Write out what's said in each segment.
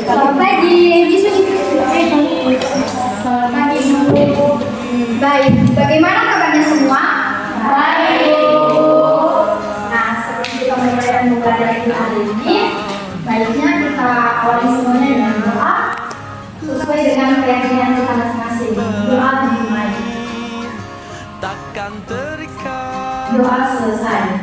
Selamat pagi. Selamat pagi. Baik, bagaimana kabarnya semua? Baik. Nah, sebelum kita mulai pembelajaran hari ini, baiknya kita awali semuanya dengan doa sesuai dengan keyakinan kita masing-masing. Doa dimulai. Doa selesai.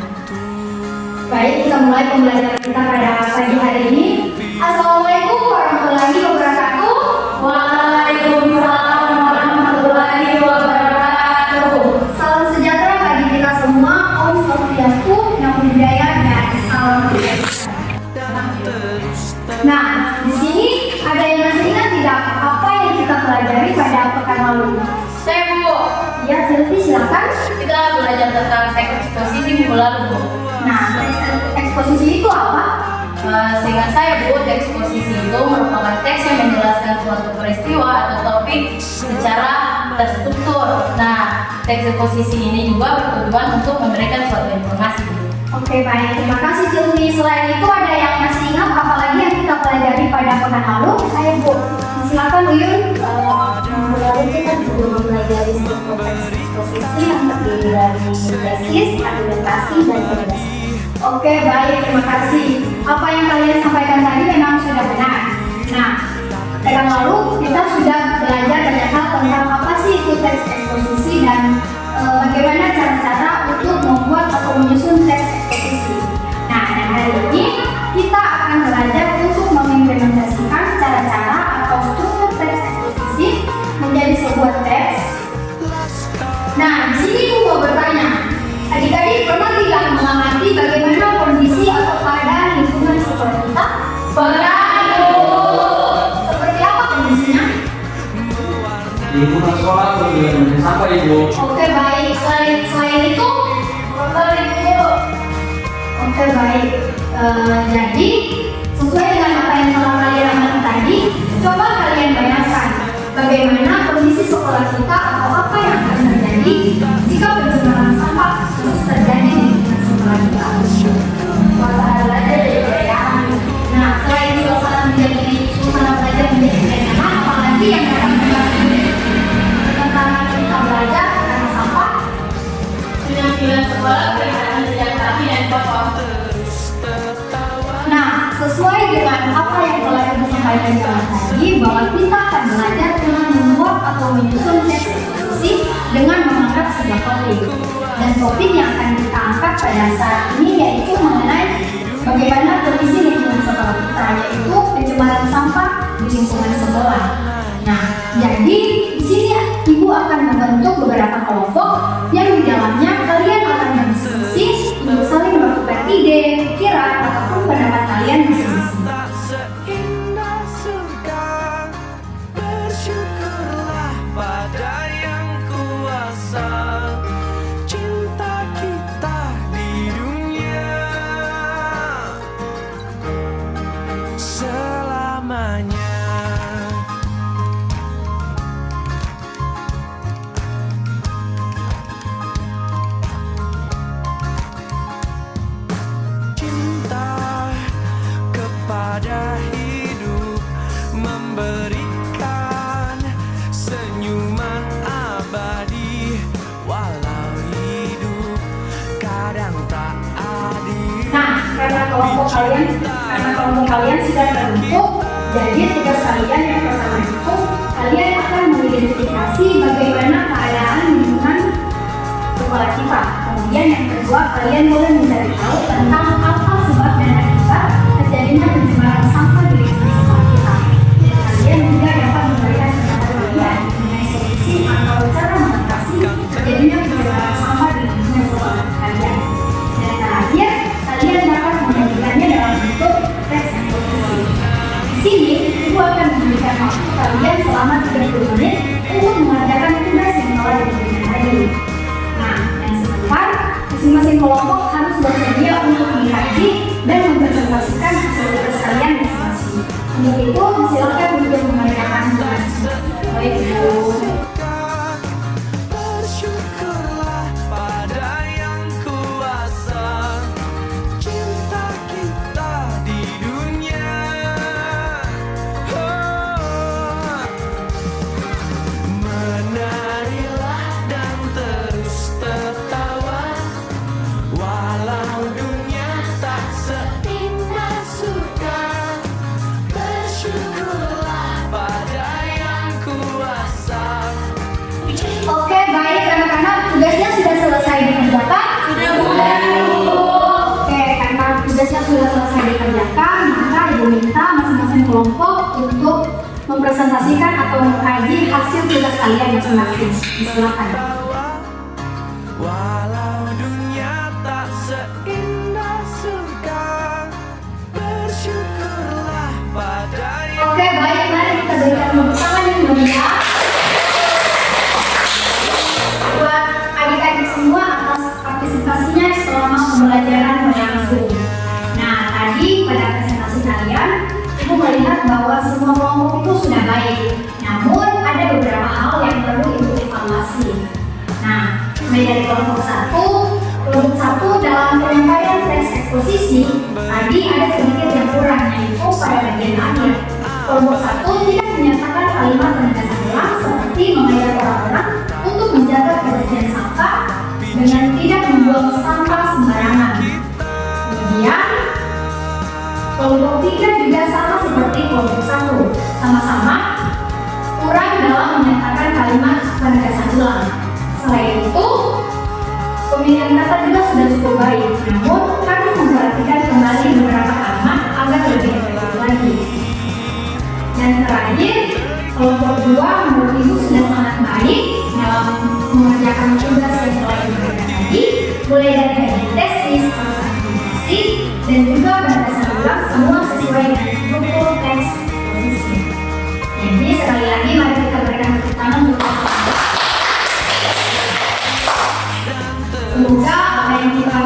Baik, kita mulai pembelajaran kita pada pagi hari ini. Assalamualaikum warahmatullahi wabarakatuh. Waalaikumsalam warahmatullahi wabarakatuh. Salam sejahtera bagi kita semua. Om Swastiastu, Namo Buddhaya, dan salam kebajikan. Nah, di sini ada yang masih ingat tidak apa yang kita pelajari pada pekan lalu? Saya Bu. Ya, Silvi silakan. Kita belajar tentang teks eksposisi minggu lalu Bu. Nah, teks eksposisi itu apa? Seingat saya Bu, teks eksposisi itu merupakan teks yang menjelaskan suatu peristiwa atau topik secara terstruktur. Nah, teks eksposisi ini juga bertujuan untuk memberikan suatu informasi. Oke, baik, terima kasih Silvi. Selain itu ada yang masih ingat apalagi yang kita pelajari pada pekan lalu? Saya Bu. Silakan Uyun. Minggu lalu kita juga mempelajari struktur teks eksposisi yang terdiri dari tesis, argumentasi, dan penjelasan. Oke, baik, terima kasih. Apa yang kalian sampaikan tadi memang sudah benar. Nah, pekan lalu kita sudah belajar banyak hal tentang apa sih itu teks eksposisi dan bagaimana cara-cara untuk membuat atau menyusun teks eksposisi. Nah, dan hari ini kita akan belajar untuk mengimplementasikan cara-cara atau struktur teks eksposisi menjadi sebuah teks. Nah, di sini aku mau bertanya, adik-adik pernah tidak mengamati bagaimana kondisi atau keadaan lingkungan sekolah kita? Pernah Bu. Seperti apa kondisinya? Lingkungan sekolah bergerak sampah Ibu. Oke, baik. Selain itu, oke, baik. Jadi sesuai dengan apa yang telah kalian amati tadi, coba kalian bayangkan bagaimana kondisi sekolah kita atau apa yang akan terjadi jika perjalanan sampah terus terjadi di lingkungan sekolah kita. Suasana belajar jadi ya. Nah, selain suasana belajar menjadi enak, apalagi yang akan membantu tentang kita belajar karena sampah. Penampilan sekolah kelihatan sejak pagi dan kotor. Nah, sesuai dengan apa yang telah Ibu sampaikan tadi, bahwa kita akan belajar dengan membuat atau menyusun teks eksposisi dengan mengangkat sebuah topik. Dan topik yang akan kita angkat pada saat ini yaitu mengenai bagaimana kondisi lingkungan sekolah kita, yaitu pencemaran sampah di lingkungan sekolah. Nah, jadi di sini Ibu akan membentuk beberapa kelompok yang di dalamnya kalian akan berdiskusi untuk saling bertukar ide, pikiran, ataupun pendapat kalian masing-masing. Seindah surga, bersyukurlah pada yang kuasa, cinta kita di dunia selamanya. Pada hidup memberikan senyuman abadi, walau hidup kadang tak adil. Nah, karena kelompok kalian sudah terbentuk, jadi tugas kalian yang pertama itu kalian akan mengidentifikasi bagaimana keadaan lingkungan sekolah kita. Kemudian yang kedua, kalian boleh mencari tahu tentang apa sebab dan akibat terjadinya pencemaran sampah di lingkungan sekolah kita. Dan kalian juga dapat memberikan pendapat kalian mengenai solusi atau cara mengatasi terjadinya pencemaran sampah di lingkungan sekolah kalian. Dan terakhir, kalian dapat menyajikannya dalam bentuk teks eksposisi. Di sini, Ibu akan memberikan waktu kalian selama 30 menit untuk mengerjakan tugas yang telah mengkaji hasil tugas kalian masing-masing. Silakan. Walau dunia tak seindah surga, bersyukurlah pada yang Oke, baik, mari kita berikan tepuk tangan yang meriah buat adik-adik semua atas partisipasinya selama pembelajaran berlangsung. Nah, tadi pada presentasi kalian, Ibu melihat bahwa semua kelompok itu sudah baik. Namun, ada beberapa hal yang perlu Ibu evaluasi. Nah, mulai dari kelompok satu dalam penyampaian teks eksposisi, tadi ada sedikit yang kurang, yaitu pada bagian akhir. Kelompok satu tidak menyatakan kalimat penegasan ulang seperti mengajak orang-orang untuk menjaga kebersihan sampah dengan tidak membuang sampah sembarangan. Kemudian, kelompok 3 juga sama seperti kelompok 1, sama-sama kurang dalam menyatakan kalimat penegasan ulang. Selain itu, pemilihan kata juga sudah cukup baik, namun harus memperhatikan kembali beberapa kalimat agar lebih efektif lagi. Dan terakhir, kelompok 2 menurut Ibu sudah sangat baik dalam mengerjakan tugas yang telah diberikan tadi, mulai dari bagian tesis, proses aplikasi, dan juga batasan ulang semua sesuai dengan struktur teks eksposisi. Jadi sekali lagi mari kita berikan tepuk tangan untuk semoga apa yang kita